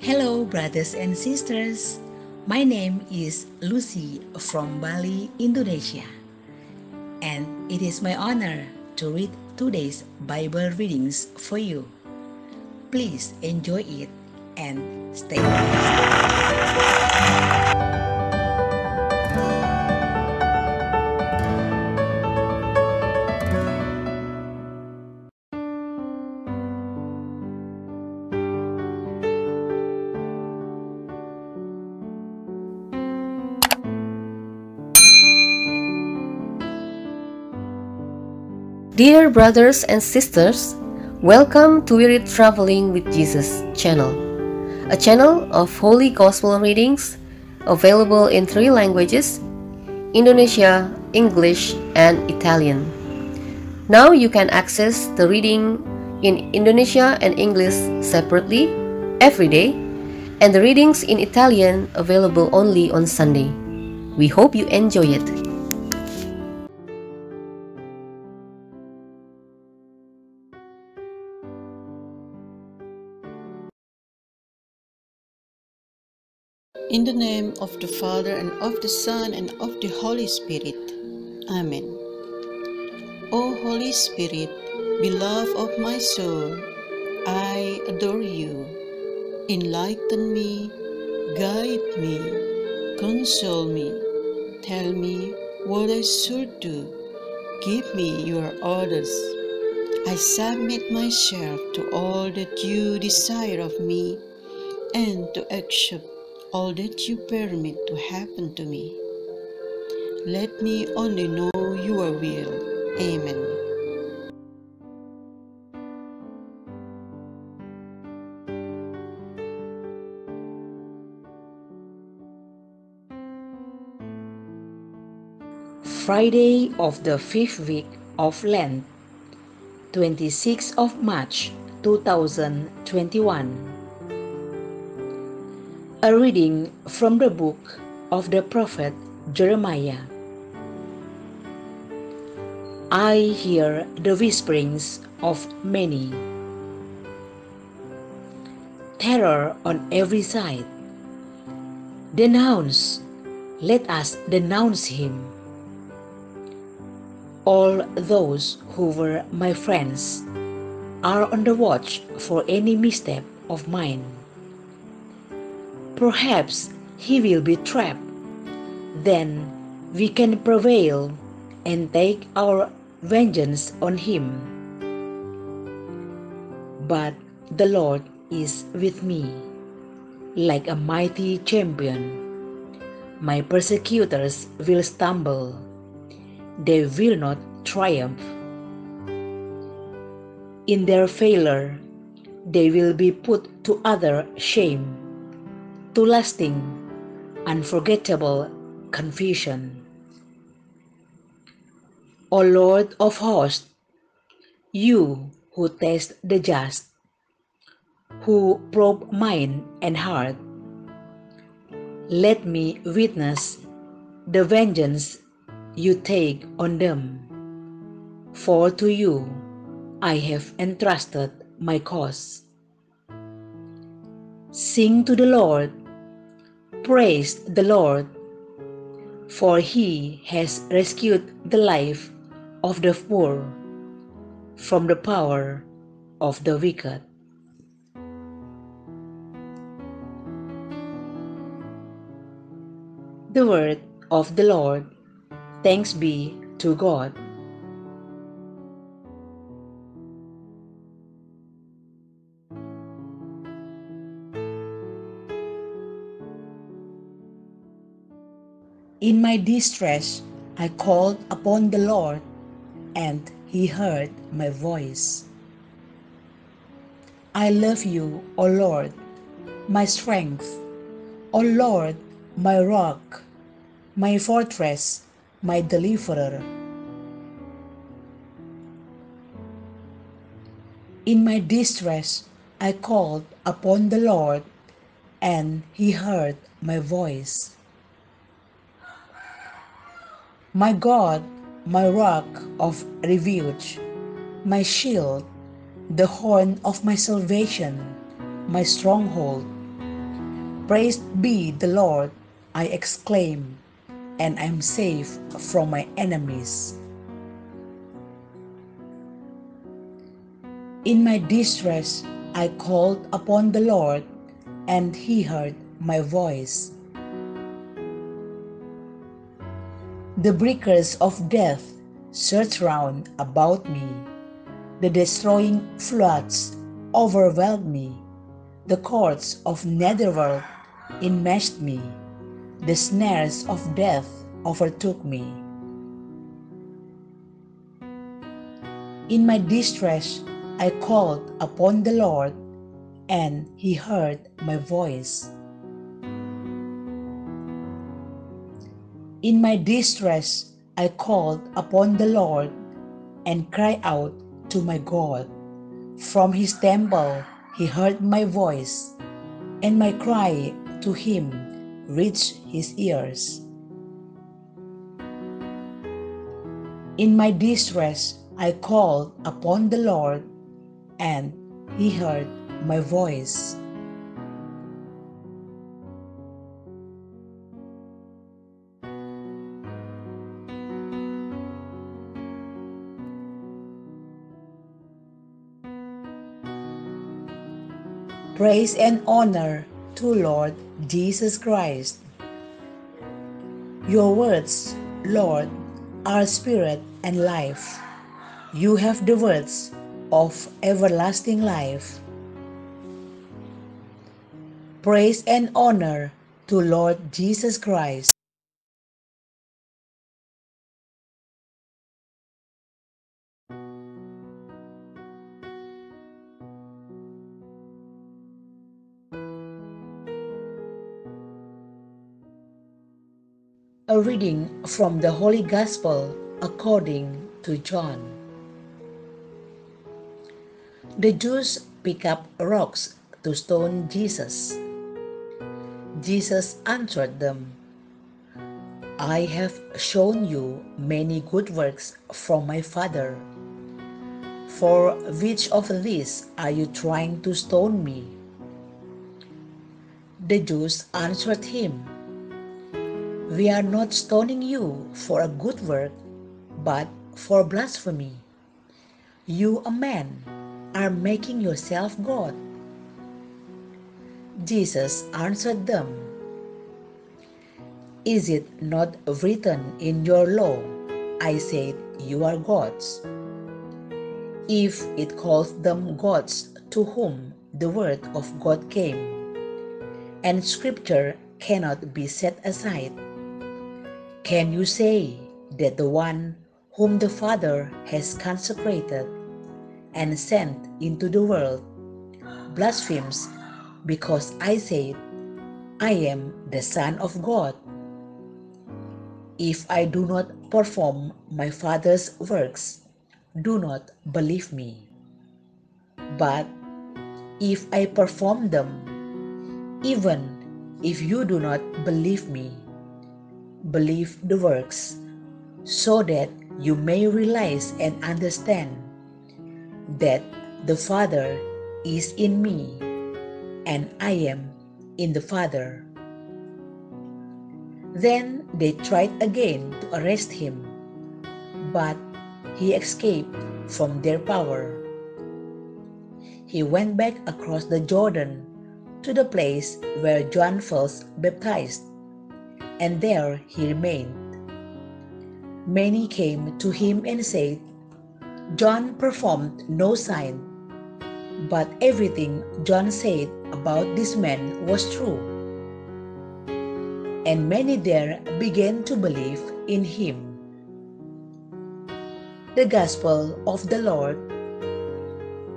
Hello, brothers and sisters. My name is Lucy from Bali, Indonesia, and it is my honor to read today's Bible readings for you. Please enjoy it and stay blessed. Dear brothers and sisters, welcome to Weread Traveling with Jesus channel, a channel of Holy Gospel readings available in 3 languages, Indonesia, English, and Italian. Now you can access the reading in Indonesia and English separately every day, and the readings in Italian available only on Sunday. We hope you enjoy it. In the name of the Father, and of the Son, and of the Holy Spirit. Amen. O Holy Spirit, beloved of my soul, I adore you. Enlighten me, guide me, console me, tell me what I should do. Give me your orders. I submit myself to all that you desire of me, and to accept all that you permit to happen to me. Let me only know your will. Amen. Friday of the 5th week of Lent, 26th of March 2021. A reading from the book of the prophet Jeremiah. I hear the whisperings of many. Terror on every side. Denounce, let us denounce him. All those who were my friends are on the watch for any misstep of mine. Perhaps he will be trapped. Then we can prevail and take our vengeance on him. But the Lord is with me, like a mighty champion. My persecutors will stumble. They will not triumph. In their failure, they will be put to utter shame, to lasting, unforgettable confusion. O Lord of hosts, you who test the just, who probe mind and heart, let me witness the vengeance you take on them. For to you I have entrusted my cause. Sing to the Lord, praise the Lord, for he has rescued the life of the poor from the power of the wicked. The word of the Lord. Thanks be to God. In my distress, I called upon the Lord, and he heard my voice. I love you, O Lord, my strength, O Lord, my rock, my fortress, my deliverer. In my distress, I called upon the Lord, and he heard my voice. My God, my rock of refuge, my shield, the horn of my salvation, my stronghold, Praised be the Lord, I exclaim, and I'm safe from my enemies. In my distress, I called upon the Lord, and he heard my voice. The breakers of death surged round about me. The destroying floods overwhelmed me. The cords of netherworld enmeshed me. The snares of death overtook me. In my distress, I called upon the Lord, and he heard my voice. In my distress, I called upon the Lord and cried out to my God. From his temple, he heard my voice, and my cry to him reached his ears. In my distress, I called upon the Lord, and he heard my voice. Praise and honor to Lord Jesus Christ. Your words, Lord, are spirit and life. You have the words of everlasting life. Praise and honor to Lord Jesus Christ. A reading from the Holy Gospel according to John. The Jews pick up rocks to stone Jesus. Jesus answered them, I have shown you many good works from my Father. For which of these are you trying to stone me? The Jews answered him, We are not stoning you for a good work, but for blasphemy. You, a man, are making yourself God. Jesus answered them, Is it not written in your law, I said you are gods? If it calls them gods to whom the word of God came, and scripture cannot be set aside, can you say that the one whom the Father has consecrated and sent into the world blasphemes because I said, I am the Son of God? If I do not perform my Father's works, do not believe me. But if I perform them, even if you do not believe me, believe the works, so that you may realize and understand that the Father is in me, and I am in the Father. Then they tried again to arrest him, but he escaped from their power. He went back across the Jordan to the place where John first baptized, and there he remained. Many came to him and said, John performed no sign, but everything John said about this man was true. And many there began to believe in him. The Gospel of the Lord.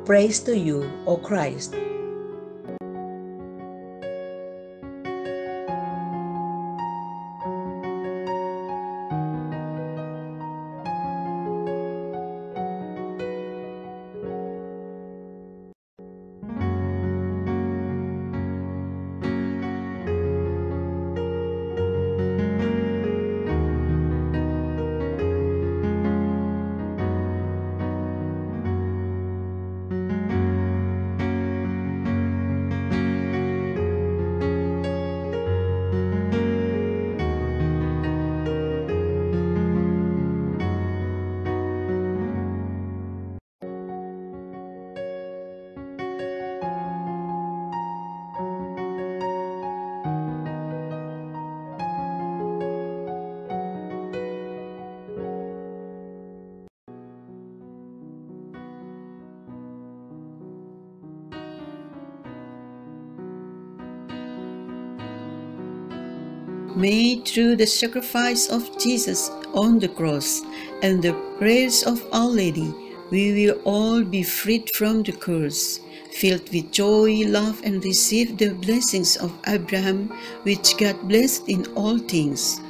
Praise to you, O Christ. May through the sacrifice of Jesus on the cross and the prayers of Our Lady, we will all be freed from the curse, filled with joy, love, and receive the blessings of Abraham, which God blessed in all things.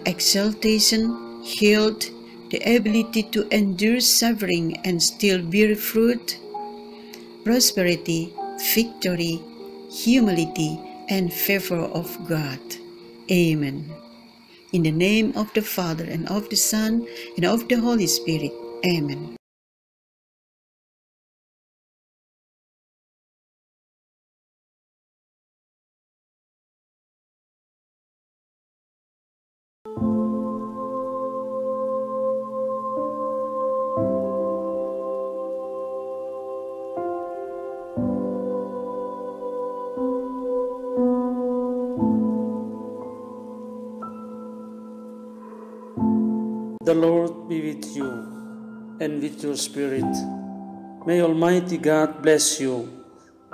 Exaltation, health, the ability to endure suffering and still bear fruit, prosperity, victory, humility, and favor of God. Amen. In the name of the Father, and of the Son, and of the Holy Spirit. Amen. The Lord be with you and with your spirit. May Almighty God bless you,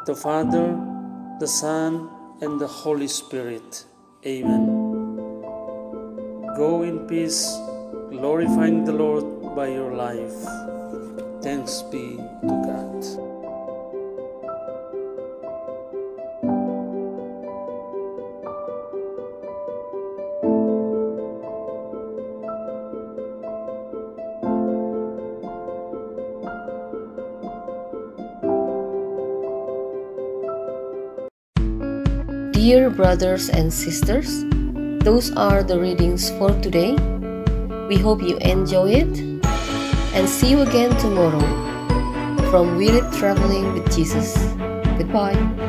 the Father, the Son, and the Holy Spirit. Amen. Go in peace, glorifying the Lord by your life. Thanks be to God. Dear brothers and sisters, those are the readings for today. We hope you enjoy it, and see you again tomorrow from Weread Traveling with Jesus. Goodbye.